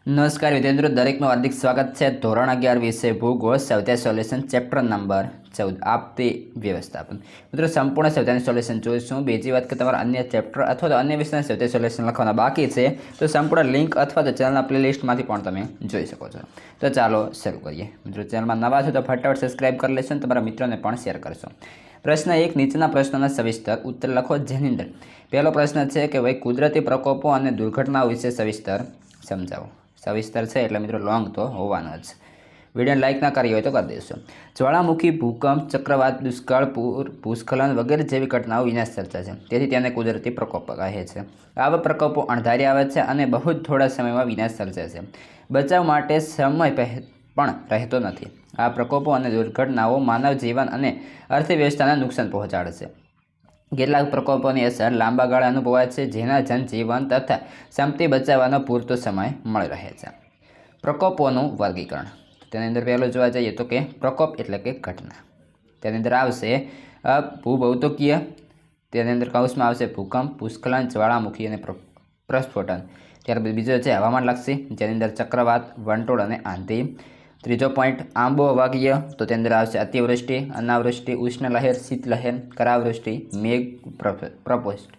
નમસ્કાર વિદ્યાર્થીઓ, દરેકનું હાર્દિક સ્વાગત છે. ધોરણ 11 વિષય ભૂગોળ સ્વાધ્યાય સોલ્યુશન ચેપ્ટર નંબર 14 આપતી વ્યવસ્થાપન. મિત્રો, સંપૂર્ણ સ્વાધ્યાયનું સોલ્યુશન જોઈશું. બીજી વાત કે તમારા અન્ય ચેપ્ટર અથવા તો અન્ય વિષયના સ્વાધ્યાય સોલ્યુશન લખવાના બાકી છે તો સંપૂર્ણ લિંક અથવા તો ચેનલના પ્લેલિસ્ટમાંથી પણ તમે જોઈ શકો છો. તો ચાલો શરૂ કરીએ. મિત્રો, ચેનલમાં નવા છો તો ફટાફટ સબસ્ક્રાઇબ કરી લેશો અને તમારા મિત્રોને પણ શેર કરશો. પ્રશ્ન 1, નીચેના પ્રશ્નોના સવિસ્તર ઉત્તર લખો. જેની અંદર પહેલો પ્રશ્ન છે કે ભાઈ કુદરતી પ્રકોપો અને દુર્ઘટનાઓ વિશે સવિસ્તર સમજાવો. સવિસ્તર છે એટલે મિત્રો લોંગ તો હોવાનો જ. વિડીયોને લાઇક ના કરી હોય તો કરી દેશો. જ્વાળામુખી, ભૂકંપ, ચક્રવાત, દુષ્કાળ, પૂર, ભૂસ્ખલન વગેરે જેવી ઘટનાઓ વિનાશ સર્જા છે. તેથી તેને કુદરતી પ્રકોપ કહે છે. આવા પ્રકોપો અણધારી આવે છે અને બહુ જ થોડા સમયમાં વિનાશ સર્જે છે. બચાવ માટે સમય પણ રહેતો નથી. આ પ્રકોપો અને દુર્ઘટનાઓ માનવ જીવન અને અર્થવ્યવસ્થાને નુકસાન પહોંચાડે છે. કેટલાક પ્રકોપોની અસર લાંબા ગાળે અનુભવાય છે, જેના જનજીવન તથા સંપત્તિ બચાવવાનો પૂરતો સમય મળી રહે છે. પ્રકોપોનું વર્ગીકરણ. તેની અંદર પહેલું જોવા જઈએ તો કે પ્રકોપ એટલે કે ઘટના. તેની અંદર આવશે ભૂભૌતિકીય, તેની અંદર કૌંસમાં આવશે ભૂકંપ, ભૂસ્ખલન, જ્વાળામુખી અને પ્રસ્ફોટન. ત્યારબાદ બીજો છે હવામાનલક્ષી, જેની અંદર ચક્રવાત, વંટોળ અને આંધી. ત્રીજો પોઈન્ટ આબોહવાકીય, તો તેની અંદર આવશે અતિવૃષ્ટિ, અનાવૃષ્ટિ, ઉષ્ણલહેર, શીતલહેર, કરાવૃષ્ટિ, મેઘ પ્રપોષ્ટ.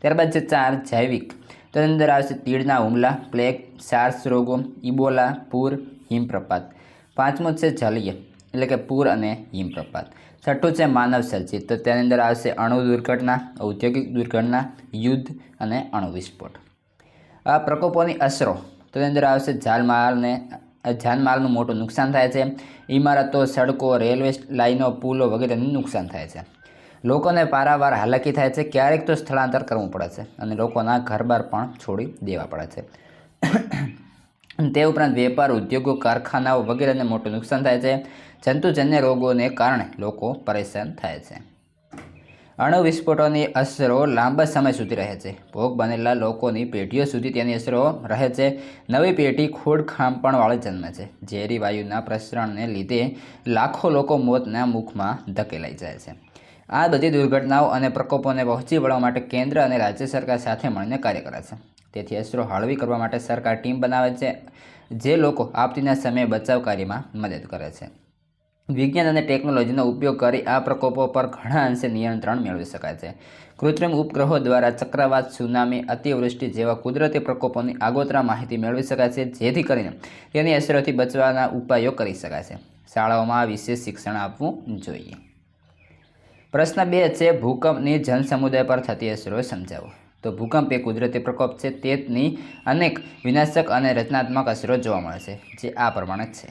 ત્યારબાદ છે 4 જૈવિક, તો તેની અંદર આવશે તીડના હુમલા, પ્લેગ, સાર્સ રોગો, ઇબોલા, પૂર, હિમપ્રપાત. પાંચમું છે જલીય એટલે કે પૂર અને હિમપ્રપાત. છઠ્ઠું છે માનવ સર્જિત, તો તેની અંદર આવશે અણુ દુર્ઘટના, ઔદ્યોગિક દુર્ઘટના, યુદ્ધ અને અણુ વિસ્ફોટ. આ પ્રકોપોની અસરો, તો તેની અંદર આવશે જાનમાલનું મોટું નુકસાન થાય છે. ઇમારતો, સડકો, રેલવે લાઇનો, પુલો વગેરેનું નુકસાન થાય છે. લોકોને પારાવાર હાલાકી થાય છે. ક્યારેક તો સ્થળાંતર કરવું પડે છે અને લોકોના ઘરબાર પણ છોડી દેવા પડે છે. તે ઉપરાંત વેપાર, ઉદ્યોગો, કારખાનાઓ વગેરેને મોટું નુકસાન થાય છે. જંતુજન્ય રોગોને કારણે લોકો પરેશાન થાય છે. અણુ વિસ્ફોટોની અસરો લાંબા સમય સુધી રહે છે. ભોગ બનેલા લોકોની પેઢીઓ સુધી તેની અસરો રહે છે. નવી પેઢી ખોડખાંપણવાળી જન્મે છે. ઝેરી વાયુના પ્રસરણને લીધે લાખો લોકો મોતના મુખમાં ધકેલાઈ જાય છે. આ બધી દુર્ઘટનાઓ અને પ્રકોપોને પહોંચી વળવા માટે કેન્દ્ર અને રાજ્ય સરકાર સાથે મળીને કાર્ય કરે છે. તેથી અસરો હળવી કરવા માટે સરકાર ટીમ બનાવે છે, જે લોકો આપત્તિના સમયે બચાવ કાર્યમાં મદદ કરે છે. વિજ્ઞાન અને ટેકનોલોજીનો ઉપયોગ કરી આ પ્રકોપો પર ઘણા અંશે નિયંત્રણ મેળવી શકાય છે. કૃત્રિમ ઉપગ્રહો દ્વારા ચક્રવાત, સુનામી, અતિવૃષ્ટિ જેવા કુદરતી પ્રકોપોની આગોતરા માહિતી મેળવી શકાય છે, જેથી કરીને તેની અસરોથી બચવાના ઉપાયો કરી શકાય છે. શાળાઓમાં આ વિશે શિક્ષણ આપવું જોઈએ. પ્રશ્ન 2 છે ભૂકંપની જનસમુદાય પર થતી અસરો સમજાવો. તો ભૂકંપ એ કુદરતી પ્રકોપ છે. તેની અનેક વિનાશક અને રચનાત્મક અસરો જોવા મળે છે, જે આ પ્રમાણે છે.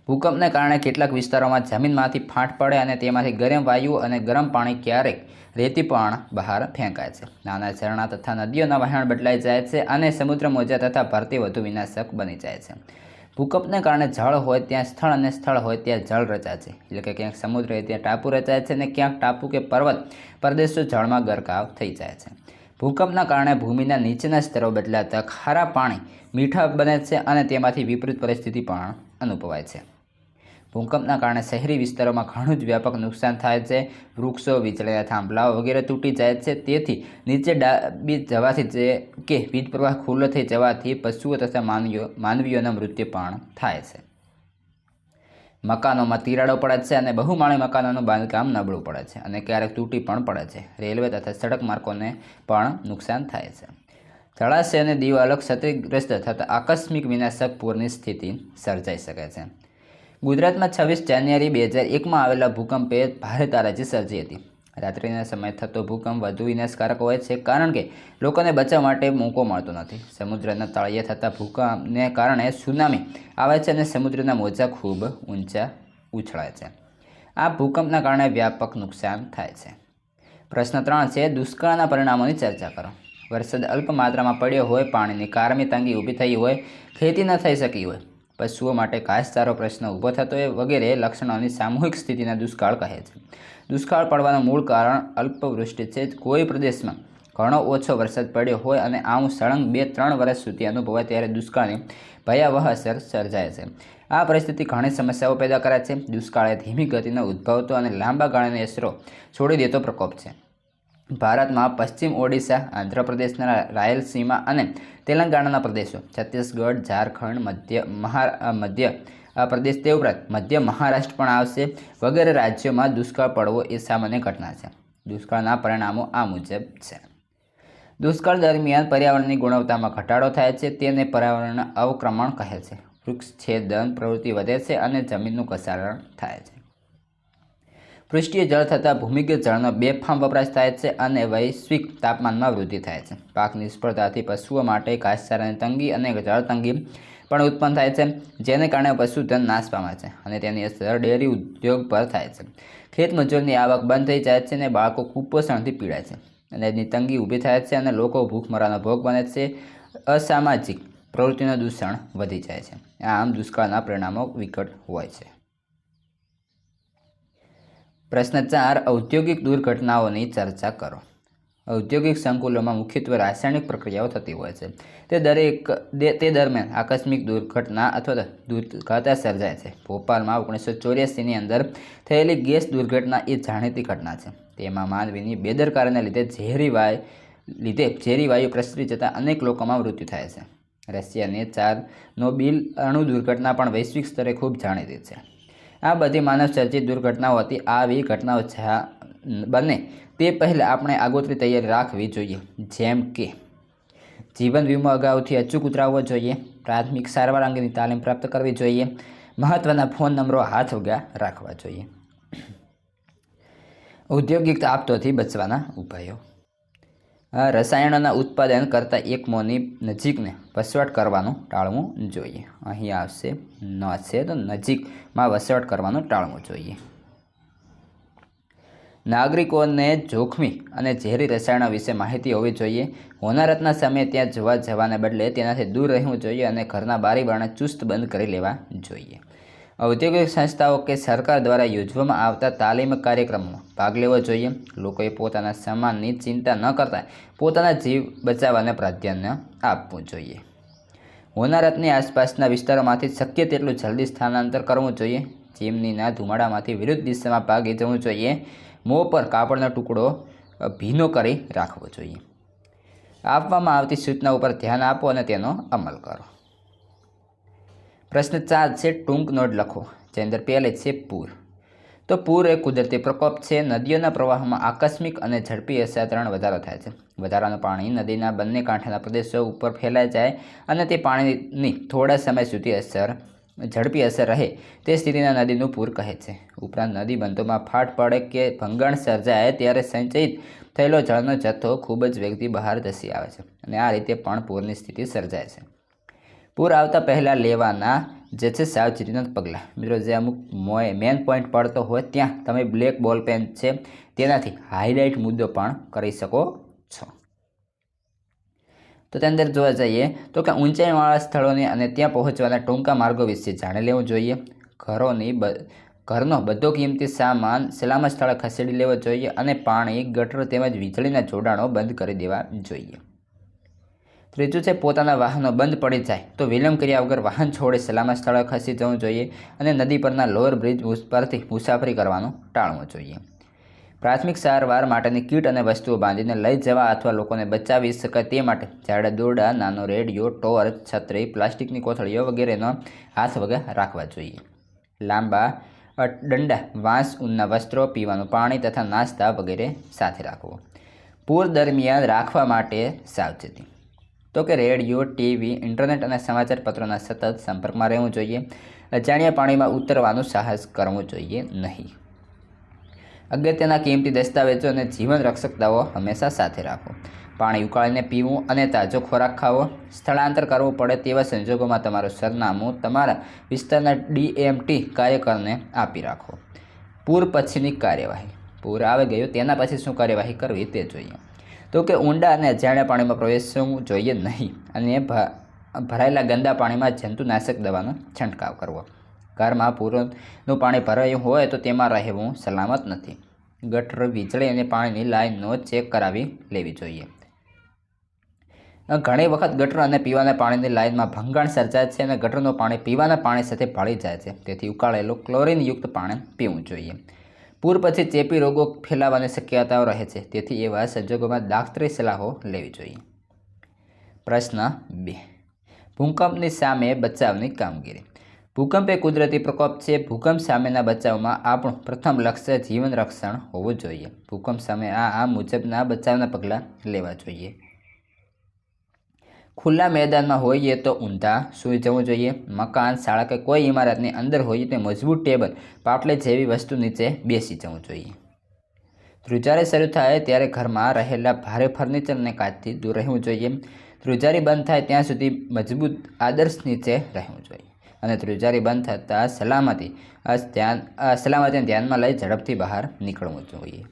ભૂકંપને કારણે કેટલાક વિસ્તારોમાં જમીનમાંથી ફાટ પડે અને તેમાંથી ગરમ વાયુ અને ગરમ પાણી, ક્યારેક રેતી પણ બહાર ફેંકાય છે. નાના ઝરણા તથા નદીઓના વહેણ બદલાઈ જાય છે અને સમુદ્ર મોજા તથા ભરતી વધુ વિનાશક બની જાય છે. ભૂકંપને કારણે જળ હોય ત્યાં સ્થળ અને સ્થળ હોય ત્યાં જળ રચાય છે. એટલે કે ક્યાંક સમુદ્ર હોય ત્યાં ટાપુ રચાય છે અને ક્યાંક ટાપુ કે પર્વત પ્રદેશો જળમાં ગરકાવ થઈ જાય છે. ભૂકંપના કારણે ભૂમિના નીચેના સ્તરો બદલાતા ખારા પાણી મીઠા બને છે અને તેમાંથી વિપરીત પરિસ્થિતિ પણ અનુભવાય છે. ભૂકંપના કારણે શહેરી વિસ્તારોમાં ઘણું જ વ્યાપક નુકસાન થાય છે. વૃક્ષો, વીજળીના થાંભલાઓ વગેરે તૂટી જાય છે. તેથી નીચે દાબી જવાથી કે વીજ પ્રવાહ ખુલ્લો થઈ જવાથી પશુઓ તથા માનવીઓના મૃત્યુ પણ થાય છે. મકાનોમાં તિરાડો પડે છે અને બહુમાળી મકાનોનું બાંધકામ નબળું પડે છે અને ક્યારેક તૂટી પણ પડે છે. રેલવે તથા સડક માર્ગોને પણ નુકસાન થાય છે. જળાશય અને દિવાલો ક્ષતિગ્રસ્ત થતાં આકસ્મિક વિનાશક પૂરની સ્થિતિ સર્જાઈ શકે છે. ગુજરાતમાં 26 જાન્યુઆરી 2001માં આવેલા ભૂકંપે ભારે તારાજી સર્જી હતી. રાત્રિના સમયે થતો ભૂકંપ વધુ વિનાશકારક હોય છે, કારણ કે લોકોને બચાવ માટે મોકો મળતો નથી. સમુદ્રના તળિયે થતા ભૂકંપને કારણે સુનામી આવે છે અને સમુદ્રના મોજા ખૂબ ઊંચા ઉછળાય છે. આ ભૂકંપના કારણે વ્યાપક નુકસાન થાય છે. પ્રશ્ન 3 છે દુષ્કાળના પરિણામોની ચર્ચા કરો. વરસાદ અલ્પ માત્રામાં પડ્યો હોય, પાણીની કારમી તંગી ઊભી થઈ હોય, ખેતી ન થઈ શકી હોય, પશુઓ માટે ઘાસચારો પ્રશ્ન ઊભો થતો હોય વગેરે લક્ષણોની સામૂહિક સ્થિતિને દુષ્કાળ કહે છે. દુષ્કાળ પડવાનું મૂળ કારણ અલ્પવૃષ્ટિ છે. કોઈ પ્રદેશમાં ઘણો ઓછો વરસાદ પડ્યો હોય અને આવું સળંગ 2-3 વર્ષ સુધી અનુભવાય ત્યારે દુષ્કાળની ભયાવહ અસર સર્જાય છે. આ પરિસ્થિતિ ઘણી સમસ્યાઓ પેદા કરે છે. દુષ્કાળ એ ધીમી ગતિનો ઉદ્ભવતો અને લાંબા ગાળાની અસરો છોડી દેતો પ્રકોપ છે. ભારતમાં પશ્ચિમ ઓડિશા, આંધ્રપ્રદેશના રાયલસીમા અને તેલંગાણાના પ્રદેશો છત્તીસગઢ, ઝારખંડ, મધ્ય પ્રદેશ તે ઉપરાંત મધ્ય મહારાષ્ટ્ર પણ આવશે વગેરે રાજ્યોમાં દુષ્કાળ પડવો એ સામાન્ય ઘટના છે. દુષ્કાળના પરિણામો આ મુજબ છે. દુષ્કાળ દરમિયાન પર્યાવરણની ગુણવત્તામાં ઘટાડો થાય છે. તેને પર્યાવરણ અવક્રમણ કહે છે. વૃક્ષછેદન પ્રવૃત્તિ વધે છે અને જમીનનું ઘસારણ થાય છે. પૃષ્ઠીય જળ થતાં ભૂમિગત જળનો બેફામ વપરાશ થાય છે અને વૈશ્વિક તાપમાનમાં વૃદ્ધિ થાય છે. પાક નિષ્ફળતાથી પશુઓ માટે ઘાસચારાની તંગી અને જળ તંગી પણ ઉત્પન્ન થાય છે, જેને કારણે પશુધન નાશ પામે છે અને તેની અસર ડેરી ઉદ્યોગ પર થાય છે. ખેત મજૂરની આવક બંધ થઈ જાય છે અને બાળકો કુપોષણથી પીડાય છે અને એની તંગી ઊભી થાય છે અને લોકો ભૂખમરાનો ભોગ બને છે. અસામાજિક પ્રવૃત્તિનું દૂષણ વધી જાય છે. આમ દુષ્કાળના પરિણામો વિકટ હોય છે. પ્રશ્ન 4. ઔદ્યોગિક દુર્ઘટનાઓની ચર્ચા કરો. ઔદ્યોગિક સંકુલોમાં મુખ્યત્વે રાસાયણિક પ્રક્રિયાઓ થતી હોય છે. તે દરમિયાન આકસ્મિક દુર્ઘટના અથવા દુર્ઘટના સર્જાય છે. ભોપાલમાં 1984ની અંદર થયેલી ગેસ દુર્ઘટના એ જાણીતી ઘટના છે. તેમાં માનવીની બેદરકારીને લીધે ઝેરી વાયુ પ્રસરી જતાં અનેક લોકોમાં મૃત્યુ થાય છે. રશિયાની ચાર્નોબિલ અણુ દુર્ઘટના પણ વૈશ્વિક સ્તરે ખૂબ જાણીતી છે. આ બધી માનવસર્જિત દુર્ઘટનાઓ હતી. આવી ઘટનાઓ બને તે પહેલાં આપણે આગોતરી તૈયારી રાખવી જોઈએ, જેમ કે જીવન વીમો અગાઉથી અચૂક ઉતરાવવો જોઈએ, પ્રાથમિક સારવાર અંગેની તાલીમ પ્રાપ્ત કરવી જોઈએ, મહત્ત્વના ફોન નંબરો હાથવગા રાખવા જોઈએ. ઔદ્યોગિક આફતોથી બચવાના ઉપાયો. રસાયણોના ઉત્પાદન કરતાં એકમોની નજીકને વસવાટ કરવાનું ટાળવું જોઈએ. અહીં આવશે ન છે તો નજીકમાં વસવાટ કરવાનું ટાળવું જોઈએ. નાગરિકોને જોખમી અને ઝેરી રસાયણો વિશે માહિતી હોવી જોઈએ. હોનારતના સમયે ત્યાં જોવા જવાને બદલે તેનાથી દૂર રહેવું જોઈએ અને ઘરના બારી બારણે ચુસ્ત બંધ કરી લેવા જોઈએ. ઔદ્યોગિક સંસ્થાઓ કે સરકાર દ્વારા યોજવામાં આવતા તાલીમ કાર્યક્રમોમાં ભાગ લેવો જોઈએ. લોકોએ પોતાના સામાનની ચિંતા ન કરતા પોતાના જીવ બચાવવાને પ્રાધાન્ય આપવું જોઈએ. હોનારતની આસપાસના વિસ્તારોમાંથી શક્ય તેટલું જલ્દી સ્થળાંતર કરવું જોઈએ. ચીમનીના ધુમાડામાંથી વિરુદ્ધ દિશામાં ભાગી જવું જોઈએ. મોં પર કાપડનો ટુકડો ભીનો કરી રાખવો જોઈએ. આપવામાં આવતી સૂચનાઓ પર ધ્યાન આપો અને તેનો અમલ કરો. પ્રશ્ન 4 છે ટૂંક નોટ લખો. જેની અંદર પહેલી છે પૂર. તો પૂર એ કુદરતી પ્રકોપ છે. નદીઓના પ્રવાહમાં આકસ્મિક અને ઝડપી અસાધારણ વધારો થાય છે. વધારાનું પાણી નદીના બંને કાંઠાના પ્રદેશો ઉપર ફેલાઈ જાય અને તે પાણીની થોડા સમય સુધી ઝડપી અસર રહે તે સ્થિતિને નદીનું પૂર કહે છે. ઉપરાંત નદી બંધોમાં ફાટ પડે કે ભંગાણ સર્જાય ત્યારે સંચયિત થયેલો જળનો જથ્થો ખૂબ જ વેગથી બહાર ધસી આવે છે અને આ રીતે પણ પૂરની સ્થિતિ સર્જાય છે. પૂર આવતા પહેલાં લેવાના જે છે સાવચેતીના પગલાં. મિત્રો, જે અમુક મેન પોઈન્ટ પડતો હોય ત્યાં તમે બ્લેક બોલ પેન છે તેનાથી હાઇલાઇટ મુદ્દો પણ કરી શકો છો. તો તેની અંદર જોવા જઈએ તો કે ઊંચાઈવાળા સ્થળોની અને ત્યાં પહોંચવાના ટૂંકા માર્ગો વિશે જાણી લેવું જોઈએ. ઘરનો બધો કિંમતી સામાન સલામત સ્થળે ખસેડી લેવો જોઈએ અને પાણી, ગટર તેમજ વીજળીના જોડાણો બંધ કરી દેવા જોઈએ. ત્રીજું છે પોતાના વાહનો બંધ પડી જાય તો વિલંબ કર્યા વગર વાહન છોડી સલામત સ્થળે ખસી જવું જોઈએ અને નદી પરના લોઅર બ્રિજ પરથી મુસાફરી કરવાનું ટાળવું જોઈએ. પ્રાથમિક સારવાર માટેની કીટ અને વસ્તુઓ બાંધીને લઈ જવા અથવા લોકોને બચાવી શકાય તે માટે ઝાડા દોરડા, નાનો રેડિયો, ટોર્ચ, છત્રી, પ્લાસ્ટિકની કોથળીઓ વગેરેનો હાથ વગર રાખવા જોઈએ. લાંબા દંડા, વાંસ, ઊનના વસ્ત્રો, પીવાનું પાણી તથા નાસ્તા વગેરે સાથે રાખવો. પૂર દરમિયાન રાખવા માટે સાવચેતી. તો કે રેડિયો, ટીવી, ઇન્ટરનેટ અને સમાચાર પત્રોના સતત સંપર્કમાં રહેવું જોઈએ. અજાણ્યા પાણીમાં ઉતરવાનું સાહસ કરવું જોઈએ નહીં. અગત્યના કિંમતી દસ્તાવેજો અને જીવન રક્ષક દવાઓ હંમેશા સાથે રાખો. પાણી ઉકાળીને પીવું અને તાજો ખોરાક ખાવો. સ્થળાંતર કરવું પડે તેવા સંજોગોમાં તમારું સરનામું તમારા વિસ્તારના DMT કાર્યકરને આપી રાખો. પૂર પછીની કાર્યવાહી. પૂર આવી ગયું તેના પછી શું કાર્યવાહી કરવી તે જોઈએ. તો કે ઊંડા અને અજાણ્યા પાણીમાં પ્રવેશવું જોઈએ નહીં અને ભરાયેલા ગંદા પાણીમાં જંતુનાશક દવાનો છંટકાવ કરવો. ઘરમાં પૂરનું પાણી ભરાયું હોય તો તેમાં રહેવું સલામત નથી. ગટર, વીજળી અને પાણીની લાઈનનો ચેક કરાવી લેવી જોઈએ. ઘણી વખત ગટર અને પીવાના પાણીની લાઈનમાં ભંગાણ સર્જાય છે અને ગટરનું પાણી પીવાના પાણી સાથે ભળી જાય છે. તેથી ઉકાળેલું ક્લોરીનયુક્ત પાણી પીવું જોઈએ. પૂર પછી ચેપી રોગો ફેલાવાની શક્યતાઓ રહે છે. તેથી એવા સંજોગોમાં ડૉક્ટરી સલાહો લેવી જોઈએ. પ્રશ્ન 2, ભૂકંપની સામે બચાવની કામગીરી. ભૂકંપ એ કુદરતી પ્રકોપ છે. ભૂકંપ સામેના બચાવમાં આપણું પ્રથમ લક્ષ્ય જીવન રક્ષણ હોવું જોઈએ. ભૂકંપ સામે આ મુજબના બચાવના પગલાં લેવા જોઈએ. ખુલ્લા મેદાનમાં હોઈએ તો ઊંધા સૂઈ જવું જોઈએ. મકાન, શાળા કે કોઈ ઇમારતની અંદર હોઈએ તો મજબૂત ટેબલ, પાટલી જેવી વસ્તુ નીચે બેસી જવું જોઈએ. ધ્રુજારી શરૂ થાય ત્યારે ઘરમાં રહેલા ભારે ફર્નિચર અને કાચથી દૂર રહેવું જોઈએ. ધ્રુજારી બંધ થાય ત્યાં સુધી મજબૂત આદર્શ નીચે રહેવું જોઈએ અને ધ્રુજારી બંધ થતાં સલામતીને ધ્યાનમાં લઈ ઝડપથી બહાર નીકળવું જોઈએ.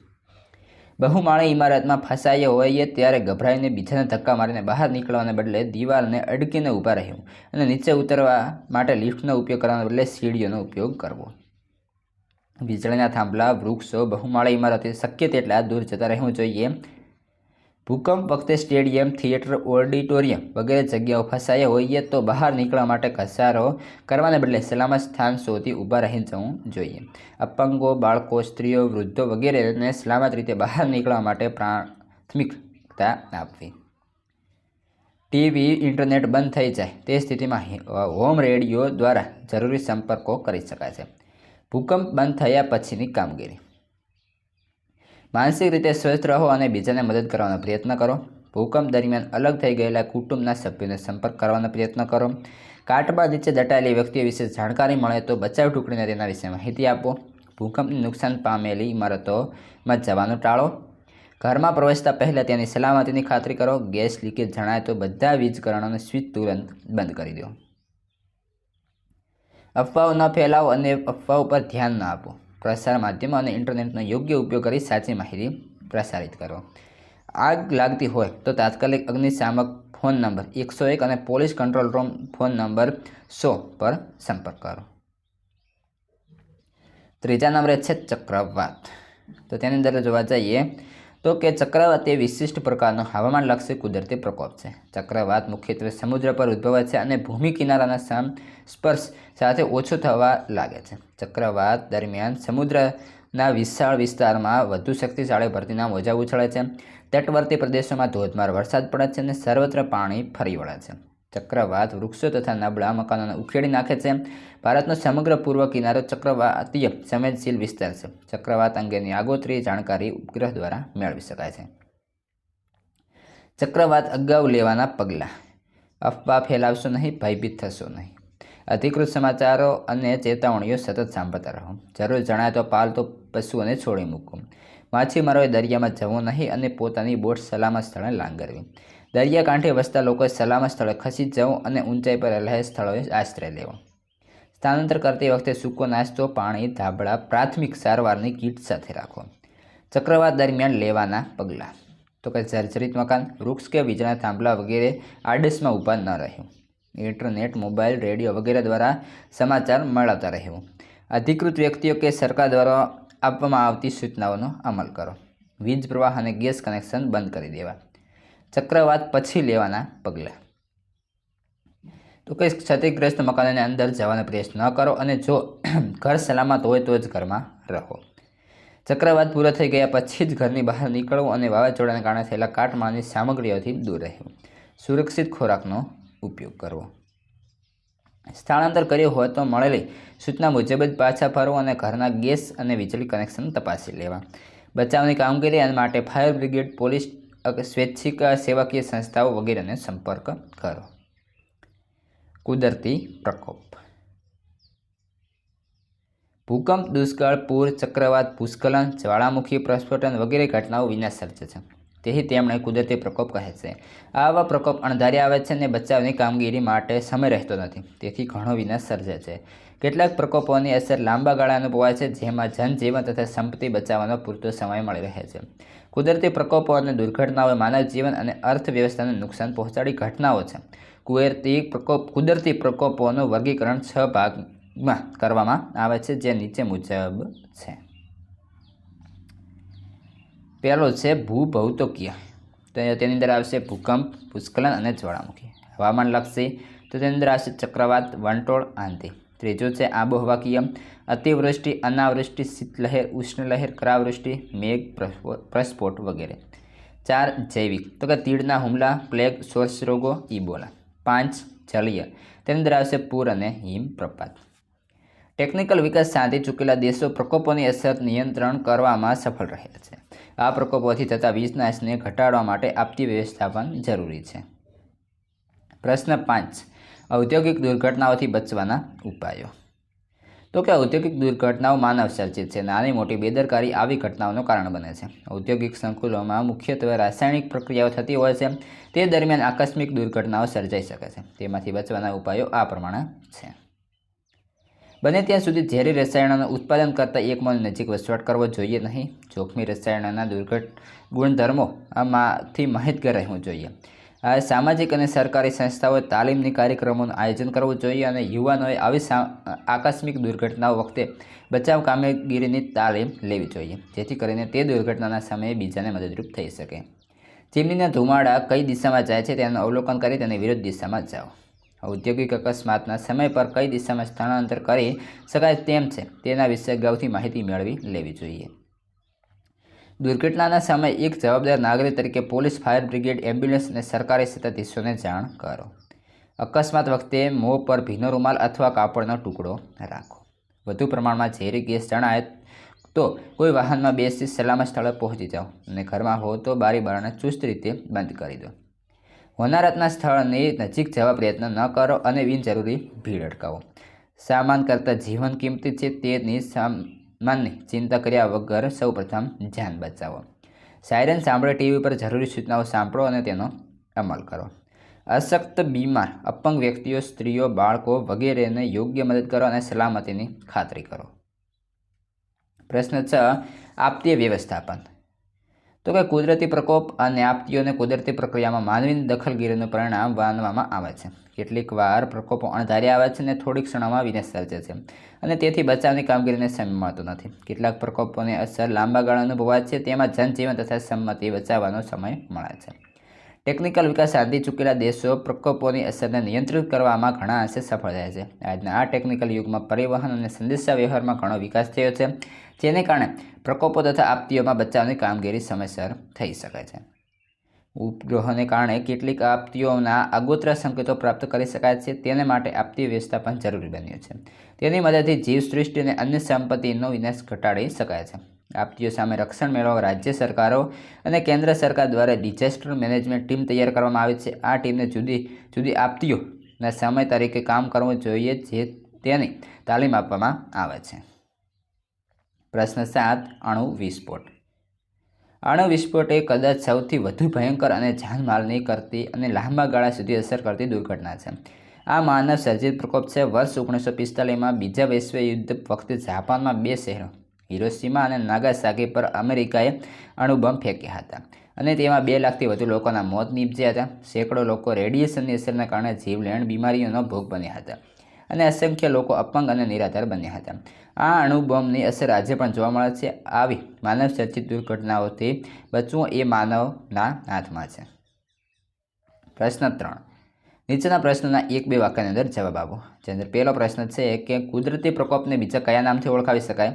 બહુમાળી ઇમારતમાં ફસાયા હોઈએ ત્યારે ગભરાઈને બીજાને ધક્કા મારીને બહાર નીકળવાને બદલે દિવાલને અડકીને ઊભા રહેવું અને નીચે ઉતરવા માટે લિફ્ટનો ઉપયોગ કરવાને બદલે સીડીઓનો ઉપયોગ કરવો. વીજળીના થાંભલા, વૃક્ષો, બહુમાળી ઇમારતથી શક્ય તેટલા દૂર જતા રહેવું જોઈએ. ભૂકંપ વખતે સ્ટેડિયમ, થિયેટર, ઓડિટોરિયમ વગેરે જગ્યાઓ ફસાયા હોઈએ તો બહાર નીકળવા માટે ઘસારો કરવાને બદલે સલામત સ્થાન શોધી ઊભા રહી જવું જોઈએ. અપંગો, બાળકો, સ્ત્રીઓ, વૃદ્ધો વગેરેને સલામત રીતે બહાર નીકળવા માટે પ્રાથમિકતા આપવી. ટીવી, ઇન્ટરનેટ બંધ થઈ જાય તે સ્થિતિમાં હોમ રેડિયો દ્વારા જરૂરી સંપર્કો કરી શકાય છે. ભૂકંપ બંધ થયા પછીની કામગીરી. માનસિક રીતે સ્વસ્થ રહો અને બીજાને મદદ કરવાનો પ્રયત્ન કરો. ભૂકંપ દરમિયાન અલગ થઈ ગયેલા કુટુંબના સભ્યોને સંપર્ક કરવાનો પ્રયત્ન કરો. કાટમાળ નીચે દટાયેલી વ્યક્તિઓ વિશે જાણકારી મળે તો બચાવ ટુકડીને તેના વિશે માહિતી આપો. ભૂકંપની નુકસાન પામેલી ઇમારતોમાં જવાનું ટાળો. ઘરમાં પ્રવેશતા પહેલાં તેની સલામતીની ખાતરી કરો. ગેસ લીકેજ જણાય તો બધા વીજકરણોને સ્વિચ તુરંત બંધ કરી દો. અફવાઓ ન ફેલાવો અને અફવાઓ પર ધ્યાન ન આપો. પ્રસાર માધ્યમો અને ઇન્ટરનેટનો યોગ્ય ઉપયોગ કરી સાચી માહિતી પ્રસારિત કરો. આગ લાગતી હોય તો તાત્કાલિક અગ્નિશામક ફોન નંબર 101 અને police control room phone number 100 પર સંપર્ક કરો. ત્રીજા નંબરે છે ચક્રવાત. તો તેની અંદર જોવા જઈએ તો કે ચક્રવાત એ વિશિષ્ટ પ્રકારનો હવામાનલક્ષી કુદરતી પ્રકોપ છે. ચક્રવાત મુખ્યત્વે સમુદ્ર પર ઉદ્ભવે છે અને ભૂમિ કિનારાના સ્પર્શ સાથે ઓછો થવા લાગે છે. ચક્રવાત દરમિયાન સમુદ્રના વિશાળ વિસ્તારમાં વધુ શક્તિશાળી ભરતીના મોજા ઉછળે છે. તટવર્તી પ્રદેશોમાં ધોધમાર વરસાદ પડે છે અને સર્વત્ર પાણી ફરી વળે છે. ચક્રવાત વૃક્ષો તથા નબળા મકાનોને ઉખેડી નાખે છે. ભારતનો સમગ્ર પૂર્વ કિનારો ચક્રવાતીય સંવેદનશીલ વિસ્તાર છે. ચક્રવાત અંગેની આગોતરી જાણકારી ઉપગ્રહ દ્વારા મેળવી શકાય છે. ચક્રવાત અગાઉ લેવાના પગલાં. અફવા ફેલાવશો નહીં, ભયભીત થશો નહીં. અધિકૃત સમાચારો અને ચેતવણીઓ સતત સાંભળતા રહો. જરૂર જણાય તો પાલતુ પશુઓને છોડી મૂકો. માછીમારોએ દરિયામાં જવું નહીં અને પોતાની બોટ સલામત સ્થળે લાંગરવી. દરિયાકાંઠે વસતા લોકોએ સલામત સ્થળે ખસી જવું અને ઊંચાઈ પર રહેલા સ્થળોએ આશ્રય લેવો. સ્થળાંતર કરતી વખતે સૂકો નાસ્તો, પાણી, ધાબળા, પ્રાથમિક સારવારની કીટ સાથે રાખો. ચક્રવાત દરમિયાન લેવાના પગલાં. તો કે જર્જરિત મકાન, વૃક્ષ કે વીજળીના થાંભલા વગેરે આડશમાં ઊભા ન રહેવું. ઇન્ટરનેટ, મોબાઈલ, રેડિયો વગેરે દ્વારા સમાચાર મેળવતા રહેવું. અધિકૃત વ્યક્તિઓ કે સરકાર દ્વારા આપવામાં આવતી સૂચનાઓનો અમલ કરો. વીજ પ્રવાહ અને ગેસ કનેક્શન બંધ કરી દેવા. ચક્રવાત પછી લેવાના પગલાં. તો કે ક્ષતિગ્રસ્ત મકાનોની અંદર જવાનો પ્રયાસ ન કરો અને જો ઘર સલામત હોય તો જ ઘરમાં રહો. ચક્રવાત પૂરો થઈ ગયા પછી જ ઘરની બહાર નીકળવું અને વાવાઝોડાને કારણે થયેલા કાટમાળની સામગ્રીઓથી દૂર રહેવું. સુરક્ષિત ખોરાકનો ઉપયોગ કરવો. સ્થળાંતર કર્યું હોય તો મળેલી સૂચના મુજબ જ પાછા ફરવું અને ઘરના ગેસ અને વીજળી કનેક્શન તપાસી લેવા. બચાવની કામગીરી માટે ફાયર બ્રિગેડ, પોલીસ, સ્વૈચ્છિક સેવાકીય સંસ્થાઓ વગેરેને સંપર્ક કરો. કુદરતી પ્રકોપ. ભૂકંપ, દુષ્કાળ, પૂર, ચક્રવાત, ભૂસ્ખલન, જ્વાળામુખી પ્રસ્ફોટન વગેરે ઘટનાઓ વિનાશ સર્જે છે. તેથી તેમણે કુદરતી પ્રકોપ કહે છે. આવા પ્રકોપ અણધાર્યા આવે છે અને બચાવની કામગીરી માટે સમય રહેતો નથી. તેથી ઘણો વિનાશ સર્જે છે. કેટલાક પ્રકોપોની અસર લાંબા ગાળે અનુભવાય છે, જેમાં જનજીવન તથા સંપત્તિ બચાવવાનો પૂરતો સમય મળી રહે છે. કુદરતી પ્રકોપો અને દુર્ઘટનાઓ માનવ જીવન અને અર્થવ્યવસ્થાને નુકસાન પહોંચાડી ઘટનાઓ છે. કુદરતી પ્રકોપોનું વર્ગીકરણ 6 ભાગમાં કરવામાં આવે છે, જે નીચે મુજબ છે. પહેલો છે ભૂભૌતિકીય. તો તેની અંદર આવશે ભૂકંપ, ભૂસ્ખલન અને જ્વાળામુખી. હવામાનલક્ષી. તો તેની અંદર આવશે ચક્રવાત, વંટોળ, આંધી. ત્રીજું છે આબોહવાકીય. અતિવૃષ્ટિ, અનાવૃષ્ટિ, શીતલહેર, ઉષ્ણલહેર, કરાવૃષ્ટિ, મેઘ પ્રસ્ફોટ વગેરે. 4 જૈવિક તો કે તીડના હુમલા, પ્લેગ, સોર્સ રોગો, ઇબોલા. 5 જલીય તેની અંદર આવશે પૂર અને હિમપ્રપાત. ટેકનિકલ વિકાસ સાધી ચૂકેલા દેશો પ્રકોપોની અસર નિયંત્રણ કરવામાં સફળ રહ્યા છે. આ પ્રકોપોથી થતા વીજનાશને ઘટાડવા માટે આપતી વ્યવસ્થાપન જરૂરી છે. પ્રશ્ન 5 ઔદ્યોગિક દુર્ઘટનાઓથી બચવાના ઉપાયો. તો કે ઔદ્યોગિક દુર્ઘટનાઓ માનવ સર્જિત છે. નાની મોટી બેદરકારી આવી ઘટનાઓનું કારણ બને છે. ઔદ્યોગિક સંકુલોમાં મુખ્યત્વે રાસાયણિક પ્રક્રિયાઓ થતી હોય છે. તે દરમિયાન આકસ્મિક દુર્ઘટનાઓ સર્જાઈ શકે છે. તેમાંથી બચવાના ઉપાયો આ પ્રમાણે છે. બને ત્યાં સુધી ઝેરી રસાયણોનું ઉત્પાદન કરતા એકમોની નજીક વસવાટ કરવો જોઈએ નહીં. જોખમી રસાયણોના ગુણધર્મોમાંથી માહિતગાર રહેવું જોઈએ. સામાજિક અને સરકારી સંસ્થાઓએ તાલીમની કાર્યક્રમોનું આયોજન કરવું જોઈએ અને યુવાનોએ આવી આકસ્મિક દુર્ઘટનાઓ વખતે બચાવ કામગીરીની તાલીમ લેવી જોઈએ, જેથી કરીને તે દુર્ઘટનાના સમયે બીજાને મદદરૂપ થઈ શકે. ચીમનીના ધુમાડા કઈ દિશામાં જાય છે તેનું અવલોકન કરી તેની વિરુદ્ધ દિશામાં જાઓ. ઔદ્યોગિક અકસ્માતના સમય પર કઈ દિશામાં સ્થળાંતર કરી શકાય તેમ છે તેના વિશે અગાઉથી માહિતી મેળવી લેવી જોઈએ. દુર્ઘટનાના સમયે એક જવાબદાર નાગરિક તરીકે પોલીસ, ફાયર બ્રિગેડ, એમ્બ્યુલન્સ અને સરકારી સત્તાધીશોને જાણ કરો. અકસ્માત વખતે મોં પર ભીનો રૂમાલ અથવા કાપડનો ટુકડો રાખો. વધુ પ્રમાણમાં ઝેરી ગેસ જણાય તો કોઈ વાહનમાં બેસી સલામત સ્થળે પહોંચી જાઓ અને ઘરમાં હો તો બારી બારણે ચુસ્ત રીતે બંધ કરી દો. હોનારતના સ્થળની નજીક જવા પ્રયત્ન ન કરો અને બિનજરૂરી ભીડ અટકાવો. સામાન કરતાં જીવન કિંમતી છે તેની સામાનની ચિંતા કર્યા વગર સૌપ્રથમ જાન બચાવો. સાયરન સાંભળે ટીવી પર જરૂરી સૂચનાઓ સાંભળો અને તેનો અમલ કરો. અશક્ત, બીમાર, અપંગ વ્યક્તિઓ, સ્ત્રીઓ, બાળકો વગેરેને યોગ્ય મદદ કરો અને સલામતીની ખાતરી કરો. પ્રશ્ન 6 આપત્તિ વ્યવસ્થાપન. તો કે કુદરતી પ્રકોપ અને આપત્તિઓને કુદરતી પ્રક્રિયામાં માનવીની દખલગીરીનું પરિણામ માનવામાં આવે છે. કેટલીક વાર પ્રકોપો અણધાર્યા આવે છે અને થોડી ક્ષણોમાં વિનાશ સર્જે છે અને તેથી બચાવની કામગીરીને સમય મળતો નથી. કેટલાક પ્રકોપોની અસર લાંબા ગાળે અનુભવાય છે. તેમાં જનજીવન તથા સંપત્તિ બચાવવાનો સમય મળે છે. ટેકનિકલ વિકાસ સાધી ચૂકેલા દેશો પ્રકોપોની અસરને નિયંત્રિત કરવામાં ઘણા અંશે સફળ થયા છે. આજના આ ટેકનિકલ યુગમાં પરિવહન અને સંદેશાવ્યવહારમાં ઘણો વિકાસ થયો છે, જેને કારણે પ્રકોપો તથા આપત્તિઓમાં બચાવની કામગીરી સમયસર થઈ શકે છે. ઉપગ્રહોને કારણે કેટલીક આપત્તિઓના આગોતરા સંકેતો પ્રાપ્ત કરી શકાય છે. તેને માટે આપત્તિ વ્યવસ્થાપન જરૂરી બન્યું છે. તેની મદદથી જીવસૃષ્ટિ અને અન્ય સંપત્તિનો વિનાશ ઘટાડી શકાય છે. આપત્તિઓ સામે રક્ષણ મેળવવા રાજ્ય સરકારો અને કેન્દ્ર સરકાર દ્વારા ડિઝાસ્ટર મેનેજમેન્ટ ટીમ તૈયાર કરવામાં આવી છે. આ ટીમને જુદી જુદી આપત્તિઓના સમય તરીકે કામ કરવું જોઈએ, જે તેની તાલીમ આપવામાં આવે છે. પ્રશ્ન 7 અણુ વિસ્ફોટ. અણુ વિસ્ફોટ એ કદાચ સૌથી વધુ ભયંકર અને જાનમાલની કરતી અને લાંબા ગાળા સુધી અસર કરતી દુર્ઘટના છે. આ માનવ સર્જિત પ્રકોપ છે. વર્ષ 1945માં બીજા વૈશ્વિક યુદ્ધ વખતે જાપાનમાં 2 શહેરો હિરોશીમા અને નાગાસાકી પર અમેરિકાએ અણુબોમ્બ ફેંક્યા હતા અને તેમાં 2 લાખથી વધુ લોકોના મોત નીપજ્યા હતા. સેંકડો લોકો રેડિયેશનની અસરના કારણે જીવલેણ બીમારીઓનો ભોગ બન્યા હતા અને અસંખ્ય લોકો અપંગ અને નિરાધાર બન્યા હતા. આ અણુબોમ્બની અસર આજે પણ જોવા મળે છે. આવી માનવ સર્જિત દુર્ઘટનાઓથી બચવું એ માનવના હાથમાં છે. પ્રશ્ન 3 નીચેના પ્રશ્નોના 1-2 વાક્યની અંદર જવાબ આપો. જેની અંદર પહેલો પ્રશ્ન છે કે કુદરતી પ્રકોપને બીજા કયા નામથી ઓળખાવી શકાય?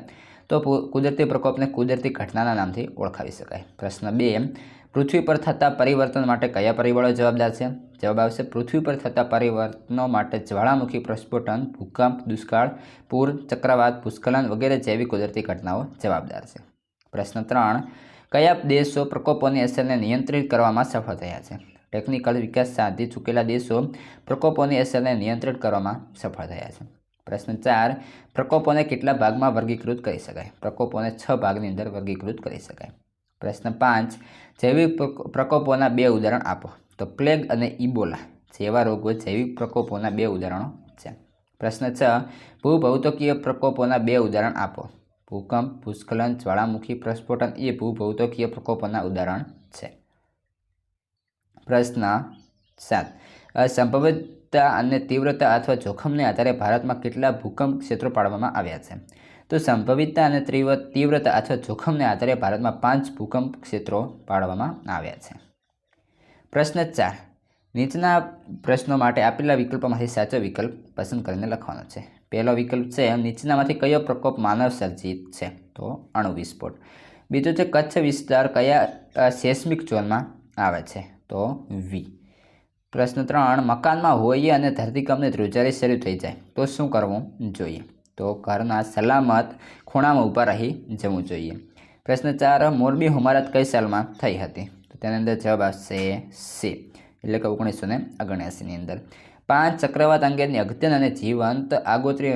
તો કુદરતી પ્રકોપને કુદરતી ઘટનાના નામથી ઓળખાવી શકાય. પ્રશ્ન 2 પૃથ્વી પર થતા પરિવર્તન માટે કયા પરિબળો જવાબદાર છે? જવાબ આવશે પૃથ્વી પર થતા પરિવર્તનો માટે જ્વાળામુખી પ્રસ્ફોટન, ભૂકંપ, દુષ્કાળ, પૂર, ચક્રવાત, ભૂસ્ખલન વગેરે જેવી કુદરતી ઘટનાઓ જવાબદાર છે. પ્રશ્ન 3 કયા દેશો પ્રકોપોની અસરને નિયંત્રિત કરવામાં સફળ થયા છે? ટેકનિકલ વિકાસ સાધી ચૂકેલા દેશો પ્રકોપોની અસરને નિયંત્રિત કરવામાં સફળ થયા છે. પ્રશ્ન 4 પ્રકોપોને કેટલા ભાગમાં વર્ગીકૃત કરી શકાય? પ્રકોપોને 6 ભાગની અંદર વર્ગીકૃત કરી શકાય. પ્રશ્ન 5 જૈવિક પ્રકોપોના 2 ઉદાહરણ આપો. તો પ્લેગ અને ઇબોલા જેવા રોગો જૈવિક પ્રકોપોના 2 ઉદાહરણો છે. પ્રશ્ન 6 ભૂભૌતિકીય પ્રકોપોના 2 ઉદાહરણ આપો. ભૂકંપ, ભૂસ્ખલન, જ્વાળામુખી પ્રસ્ફોટન એ ભૂભૌતિકીય પ્રકોપોના ઉદાહરણ છે. પ્રશ્ન 7 સંભવિતતા અને તીવ્રતા અથવા જોખમને આધારે ભારતમાં કેટલા ભૂકંપ ક્ષેત્રો પાડવામાં આવ્યા છે? તો સંભવિતતા અને તીવ્રતા અથવા જોખમને આધારે ભારતમાં 5 ભૂકંપ ક્ષેત્રો પાડવામાં આવ્યા છે. પ્રશ્ન 4 નીચેના પ્રશ્નો માટે આપેલા વિકલ્પોમાંથી સાચો વિકલ્પ પસંદ કરીને લખવાનો છે. પહેલો વિકલ્પ છે નીચેનામાંથી કયો પ્રકોપ માનવ સર્જિત છે? તો અણુ વિસ્ફોટ. બીજું છે કચ્છ વિસ્તાર કયા સેસ્મિક ઝોનમાં આવે છે? તો વી. પ્રશ્ન 3, મકાનમાં હોઈએ અને ધરતીકંપની ધ્રુજારી શરૂ થઈ જાય તો શું કરવું જોઈએ? તો ઘરના સલામત ખૂણામાં ઊભા રહી જવું જોઈએ. પ્રશ્ન 4, મોરબી હોમારત કઈ સાલમાં થઈ હતી? તો તેની અંદર જવાબ આવશે સી, એટલે કે 1979ની અંદર. 5, ચક્રવાત અંગેની અદ્યતન અને જીવંત આગોતરી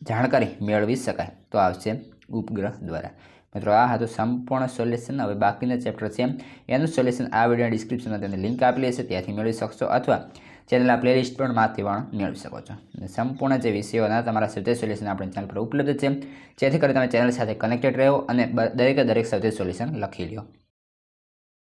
જાણકારી મેળવી શકાય તો આવશે ઉપગ્રહ દ્વારા. મિત્રો આ હતું સંપૂર્ણ સોલ્યુશન. હવે બાકીના ચેપ્ટર છે એનું સોલ્યુશન આ વિડીયોના ડિસ્ક્રિપ્શનમાં તેની લિંક આપેલી છે, ત્યાંથી મેળવી શકશો, અથવા ચેનલના પ્લેલિસ્ટ પણ માંથી પણ મેળવી શકો છો. સંપૂર્ણ જે વિષયોના તમારા સ્વાધ્યાય સોલ્યુશન આપણી ચેનલ પર ઉપલબ્ધ છે, જેથી કરી તમે ચેનલ સાથે કનેક્ટેડ રહો અને દરેકે દરેક સ્વાધ્યાય સોલ્યુશન લખી લો.